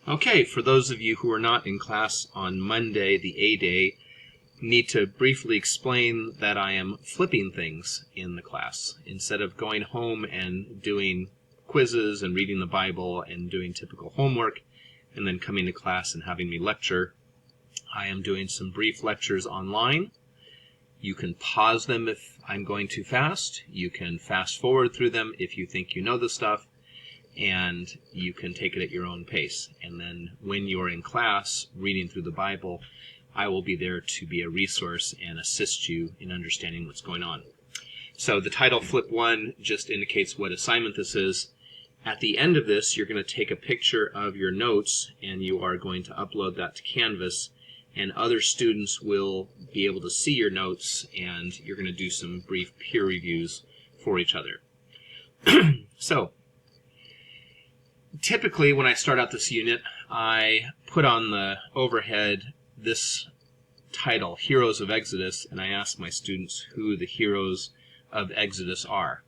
Okay, for those of you who are not in class on Monday, the A Day, need to briefly explain that I am flipping things in the class. Instead of going home and doing quizzes and reading the Bible and doing typical homework and then coming to class and having me lecture, I am doing some brief lectures online. You can pause them if I'm going too fast. You can fast forward through them if you think you know the stuff. And you can take it at your own pace. And then when you're in class reading through the Bible, I will be there to be a resource and assist you in understanding what's going on. So the title Flip 1 just indicates what assignment this is. At the end of this, you're going to take a picture of your notes and you are going to upload that to Canvas, and other students will be able to see your notes, and you're going to do some brief peer reviews for each other. So, typically, when I start out this unit, I put on the overhead this title, Heroes of Exodus, and I ask my students who the heroes of Exodus are.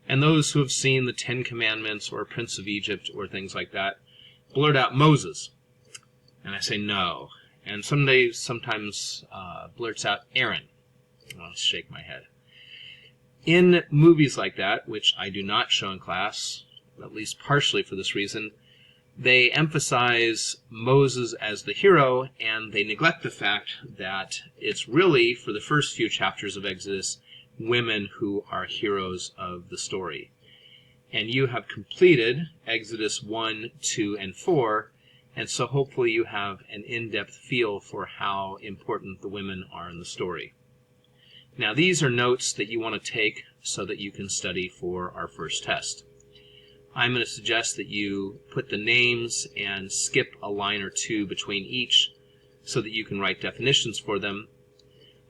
And those who have seen the Ten Commandments or Prince of Egypt or things like that blurt out Moses. And I say no. And sometimes blurts out Aaron. I'll shake my head. In movies like that, which I do not show in class, at least partially for this reason, they emphasize Moses as the hero, and they neglect the fact that it's really, for the first few chapters of Exodus, women who are heroes of the story. And you have completed Exodus 1, 2, and 4, and so hopefully you have an in-depth feel for how important the women are in the story. Now, these are notes that you want to take so that you can study for our first test. I'm going to suggest that you put the names and skip a line or two between each so that you can write definitions for them.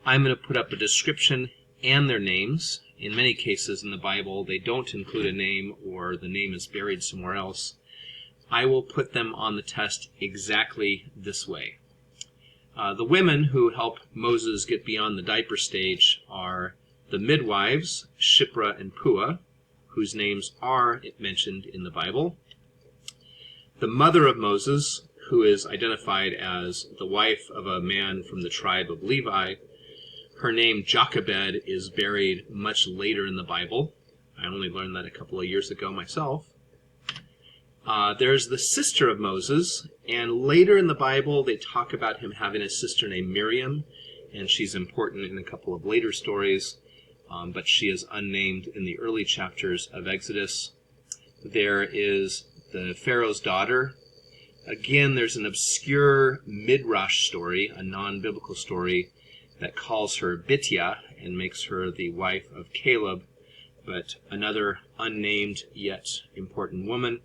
I'm going to put up a description and their names. In many cases in the Bible, they don't include a name or the name is buried somewhere else. I will put them on the test exactly this way. The women who help Moses get beyond the diaper stage are the midwives, Shiphrah and Puah, whose names are mentioned in the Bible. The mother of Moses, who is identified as the wife of a man from the tribe of Levi. Her name, Jochebed, is buried much later in the Bible. I only learned that a couple of years ago myself. There's the sister of Moses, and later in the Bible they talk about him having a sister named Miriam, and she's important in a couple of later stories. But she is unnamed in the early chapters of Exodus. There is the Pharaoh's daughter. Again, there's an obscure Midrash story, a non-biblical story, that calls her Bitya and makes her the wife of Caleb, but another unnamed yet important woman.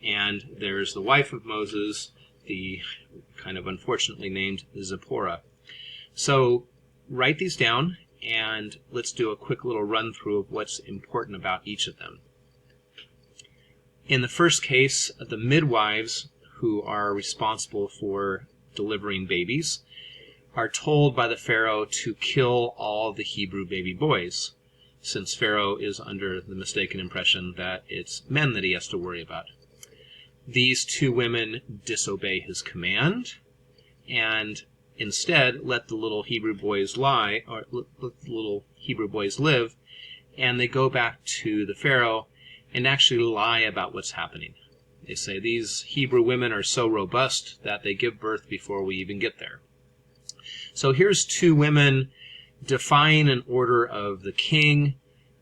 And there's the wife of Moses, the kind of unfortunately named Zipporah. So write these down. And let's do a quick little run-through of what's important about each of them. In the first case, the midwives, who are responsible for delivering babies, are told by the Pharaoh to kill all the Hebrew baby boys, since Pharaoh is under the mistaken impression that it's men that he has to worry about. These two women disobey his command, and instead, let the little Hebrew boys lie, or let the little Hebrew boys live, and they go back to the Pharaoh and actually lie about what's happening. They say these Hebrew women are so robust that they give birth before we even get there. So here's two women defying an order of the king.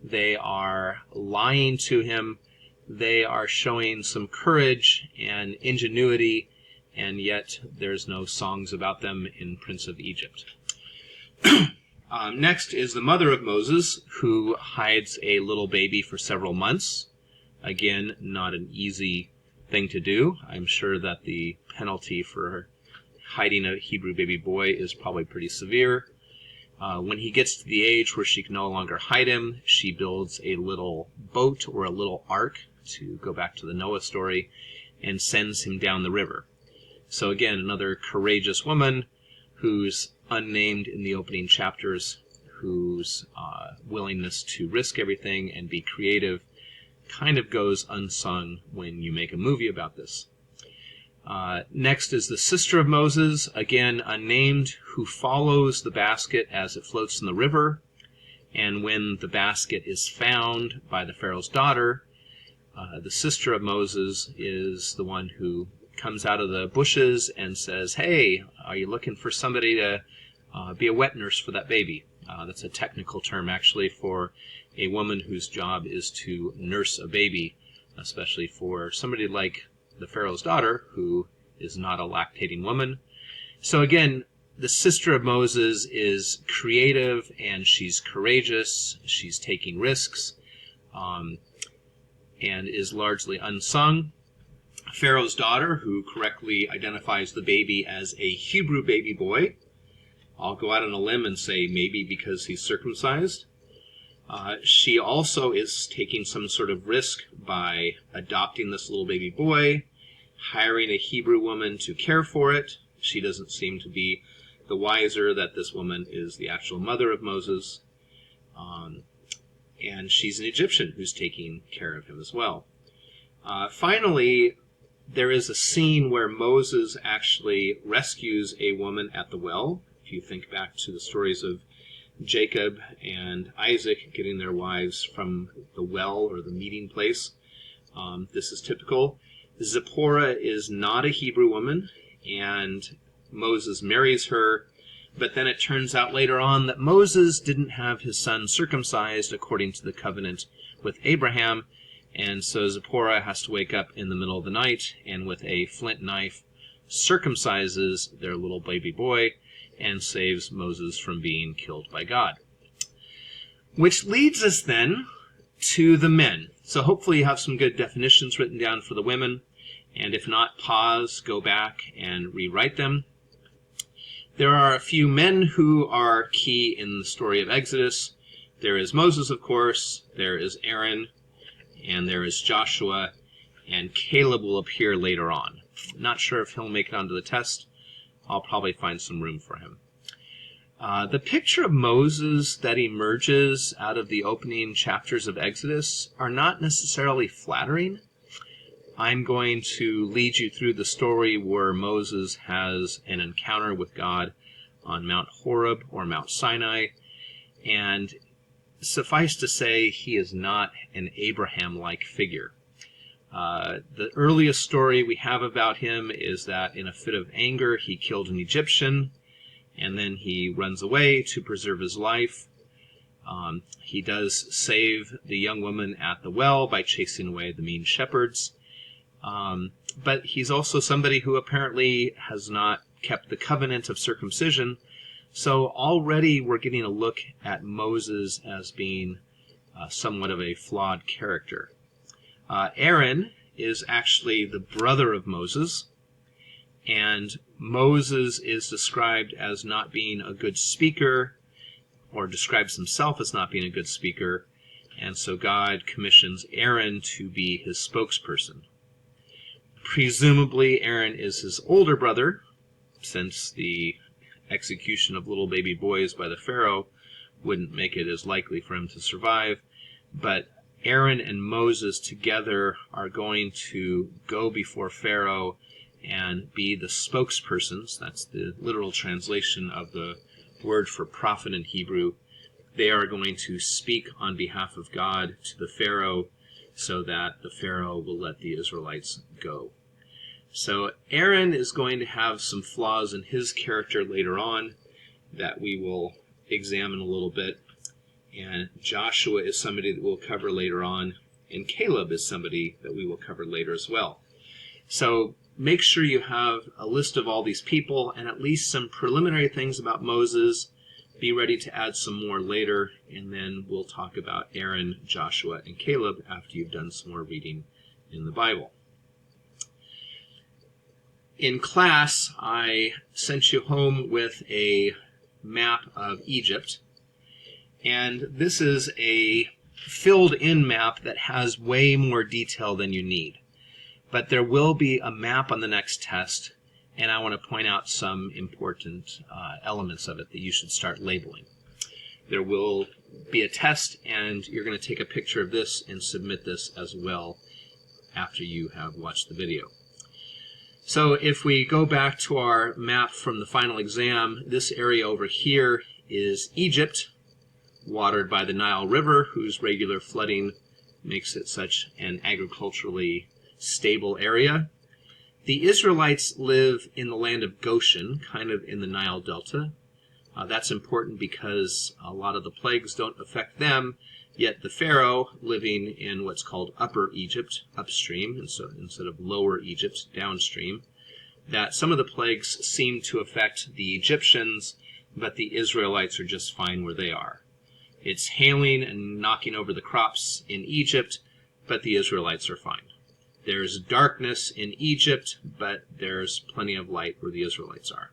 They are lying to him. They are showing some courage and ingenuity, and yet there's no songs about them in Prince of Egypt. Next is the mother of Moses, who hides a little baby for several months. Again, not an easy thing to do. I'm sure that the penalty for hiding a Hebrew baby boy is probably pretty severe. When he gets to the age where she can no longer hide him, she builds a little boat or a little ark, to go back to the Noah story, and sends him down the river. So again, another courageous woman who's unnamed in the opening chapters, whose willingness to risk everything and be creative kind of goes unsung when you make a movie about this. Next is the sister of Moses, again unnamed, who follows the basket as it floats in the river. And when the basket is found by the Pharaoh's daughter, the sister of Moses is the one who comes out of the bushes and says, "Hey, are you looking for somebody to be a wet nurse for that baby?" That's a technical term, actually, for a woman whose job is to nurse a baby, especially for somebody like the Pharaoh's daughter, who is not a lactating woman. So again, the sister of Moses is creative, and she's courageous. She's taking risks, and is largely unsung. Pharaoh's daughter, who correctly identifies the baby as a Hebrew baby boy. I'll go out on a limb and say maybe because he's circumcised. She also is taking some sort of risk by adopting this little baby boy, hiring a Hebrew woman to care for it. She doesn't seem to be the wiser that this woman is the actual mother of Moses. And she's an Egyptian who's taking care of him as well. Finally, there is a scene where Moses actually rescues a woman at the well. If you think back to the stories of Jacob and Isaac getting their wives from the well or the meeting place, this is typical. Zipporah is not a Hebrew woman, and Moses marries her. But then it turns out later on that Moses didn't have his son circumcised according to the covenant with Abraham, and so Zipporah has to wake up in the middle of the night and with a flint knife circumcises their little baby boy and saves Moses from being killed by God. Which leads us then to the men. So hopefully you have some good definitions written down for the women, and if not, pause, go back, and rewrite them. There are a few men who are key in the story of Exodus. There is Moses, of course, there is Aaron, and there is Joshua, and Caleb will appear later on. Not sure if he'll make it onto the test. I'll probably find some room for him. The picture of Moses that emerges out of the opening chapters of Exodus are not necessarily flattering. I'm going to lead you through the story where Moses has an encounter with God on Mount Horeb or Mount Sinai, and suffice to say, he is not an Abraham-like figure. The earliest story we have about him is that in a fit of anger, he killed an Egyptian, and then he runs away to preserve his life. He does save the young woman at the well by chasing away the mean shepherds. But he's also somebody who apparently has not kept the covenant of circumcision. So already we're getting a look at Moses as being somewhat of a flawed character. Aaron is actually the brother of Moses, and Moses is described as not being a good speaker, or describes himself as not being a good speaker, and so God commissions Aaron to be his spokesperson. Presumably Aaron is his older brother, since the execution of little baby boys by the Pharaoh wouldn't make it as likely for him to survive. But Aaron and Moses together are going to go before Pharaoh and be the spokespersons. That's the literal translation of the word for prophet in Hebrew. They are going to speak on behalf of God to the Pharaoh so that the Pharaoh will let the Israelites go. So Aaron is going to have some flaws in his character later on that we will examine a little bit. And Joshua is somebody that we'll cover later on. And Caleb is somebody that we will cover later as well. So make sure you have a list of all these people and at least some preliminary things about Moses. Be ready to add some more later, and then we'll talk about Aaron, Joshua, and Caleb after you've done some more reading in the Bible. In class, I sent you home with a map of Egypt, and this is a filled-in map that has way more detail than you need. But there will be a map on the next test, and I want to point out some important elements of it that you should start labeling. There will be a test, and you're going to take a picture of this and submit this as well after you have watched the video. So if we go back to our map from the final exam, this area over here is Egypt, watered by the Nile River, whose regular flooding makes it such an agriculturally stable area. The Israelites live in the land of Goshen, kind of in the Nile Delta. That's important because a lot of the plagues don't affect them, yet the Pharaoh, living in what's called Upper Egypt, upstream, and so instead of Lower Egypt, downstream, that some of the plagues seem to affect the Egyptians, but the Israelites are just fine where they are. It's hailing and knocking over the crops in Egypt, but the Israelites are fine. There's darkness in Egypt, but there's plenty of light where the Israelites are.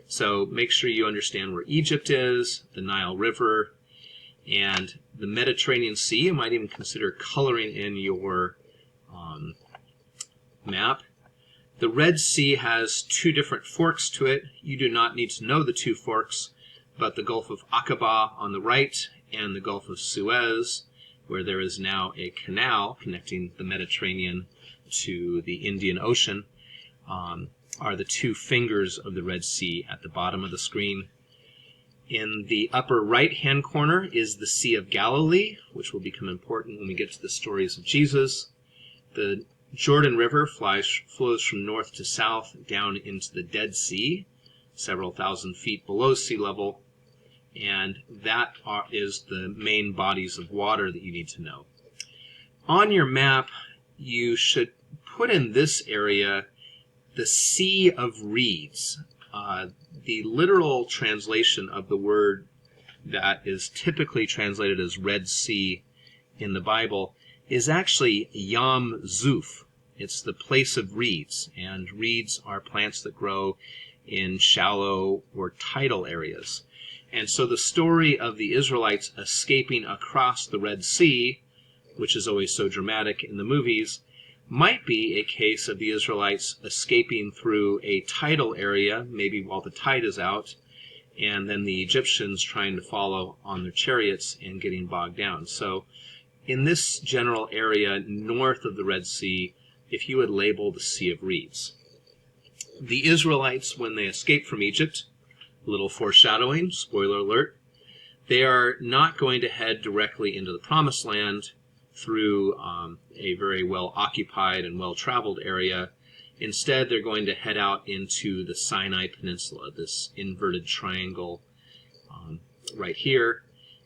So make sure you understand where Egypt is, the Nile River, and the Mediterranean Sea. You might even consider coloring in your map. The Red Sea has two different forks to it. You do not need to know the two forks, but the Gulf of Aqaba on the right and the Gulf of Suez, where there is now a canal connecting the Mediterranean to the Indian Ocean, are the two fingers of the Red Sea at the bottom of the screen. In the upper right-hand corner is the Sea of Galilee, which will become important when we get to the stories of Jesus. The Jordan River flows from north to south down into the Dead Sea, several thousand feet below sea level, and that is the main bodies of water that you need to know. On your map, you should put in this area the Sea of Reeds. The literal translation of the word that is typically translated as Red Sea in the Bible is actually Yam Zuf. It's the place of reeds, and reeds are plants that grow in shallow or tidal areas. And so the story of the Israelites escaping across the Red Sea, which is always so dramatic in the movies, might be a case of the Israelites escaping through a tidal area, maybe while the tide is out, and then the Egyptians trying to follow on their chariots and getting bogged down. So in this general area north of the Red Sea, if you would label the Sea of Reeds. The Israelites, when they escape from Egypt, a little foreshadowing, spoiler alert, they are not going to head directly into the Promised Land through a very well-occupied and well-traveled area. Instead, they're going to head out into the Sinai Peninsula, this inverted triangle right here,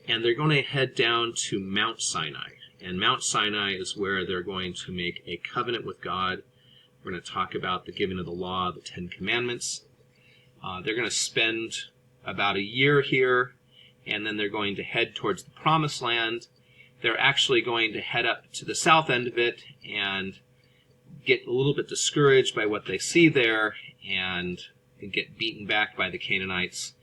and they're going to head down to Mount Sinai. And Mount Sinai is where they're going to make a covenant with God. We're going to talk about the giving of the law, the Ten Commandments. They're going to spend about a year here, and then they're going to head towards the Promised Land. They're actually going to head up to the south end of it and get a little bit discouraged by what they see there and get beaten back by the Canaanites.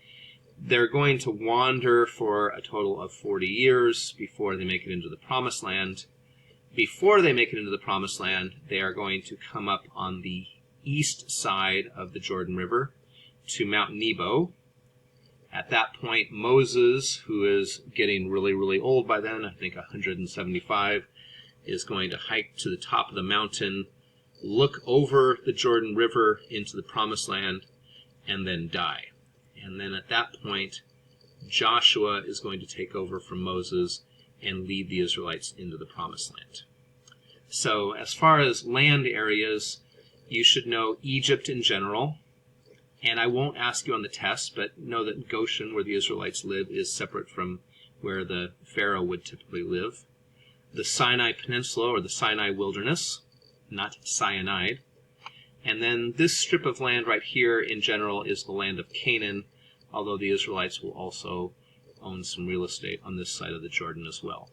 They're going to wander for a total of 40 years before they make it into the Promised Land. Before they make it into the Promised Land, they are going to come up on the east side of the Jordan River to Mount Nebo. At that point, Moses, who is getting really, really old by then, I think 175, is going to hike to the top of the mountain, look over the Jordan River into the Promised Land, and then die. And then at that point, Joshua is going to take over from Moses and lead the Israelites into the Promised Land. So as far as land areas, you should know Egypt in general. And I won't ask you on the test, but know that Goshen, where the Israelites live, is separate from where the Pharaoh would typically live. The Sinai Peninsula, or the Sinai Wilderness, not cyanide. And then this strip of land right here, in general, is the land of Canaan, although the Israelites will also own some real estate on this side of the Jordan as well.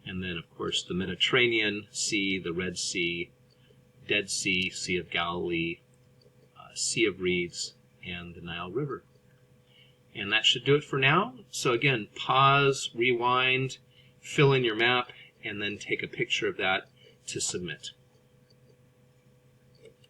And then, of course, the Mediterranean Sea, the Red Sea, Dead Sea, Sea of Galilee, Sea of Reeds, and the Nile River. And that should do it for now. So again, pause, rewind, fill in your map, and then take a picture of that to submit.